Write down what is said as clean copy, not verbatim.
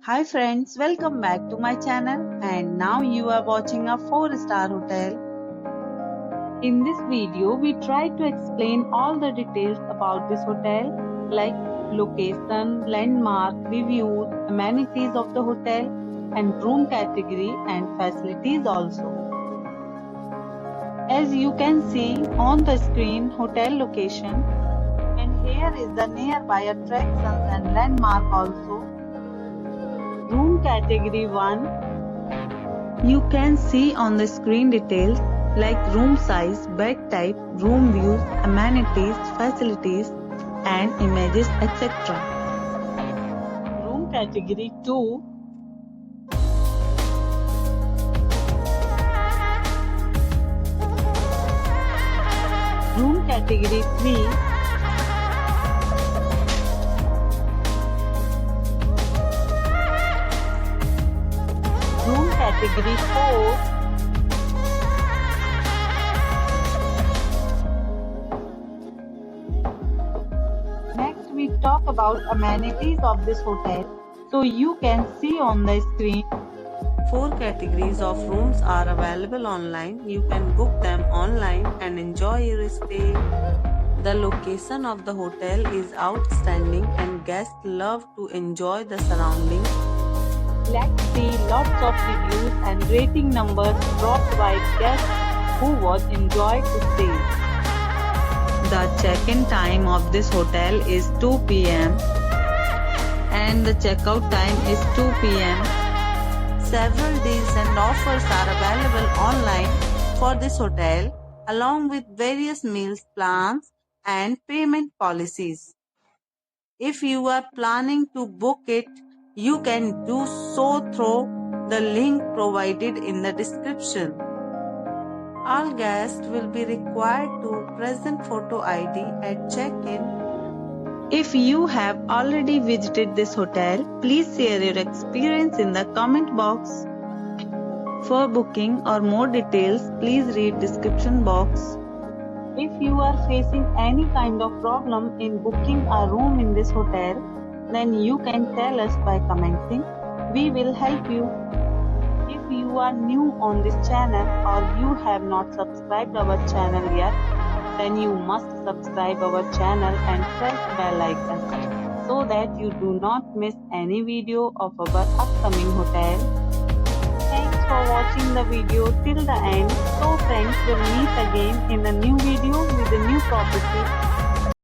Hi friends, welcome back to my channel and now you are watching a 4-star hotel. In this video, we try to explain all the details about this hotel like location, landmark, reviews, amenities of the hotel and room category and facilities also. As you can see on the screen, hotel location, and here is the nearby attractions and landmark also. Room category 1. You can see on the screen details like room size, bed type, room views, amenities, facilities and images etc. Room category 2. Room category 3. Room category 4. Next we talk about amenities of this hotel. So you can see on the screen. 4 categories of rooms are available online. You can book them online and enjoy your stay. The location of the hotel is outstanding and guests love to enjoy the surroundings. Let's see lots of reviews and rating numbers brought by guests who was enjoyed to stay. The check-in time of this hotel is 2 p.m. and the checkout time is 2 p.m. Several deals and offers are available online for this hotel along with various meals plans and payment policies. If you are planning to book it, you can do so through the link provided in the description. All guests will be required to present photo ID at check-in. If you have already visited this hotel, please share your experience in the comment box. For booking or more details, please read description box. If you are facing any kind of problem in booking a room in this hotel, then you can tell us by commenting. We will help you. If you are new on this channel or you have not subscribed our channel yet, then you must subscribe our channel and press bell icon so that you do not miss any video of our upcoming hotel. Thanks for watching the video till the end. So friends, will meet again in a new video with a new property.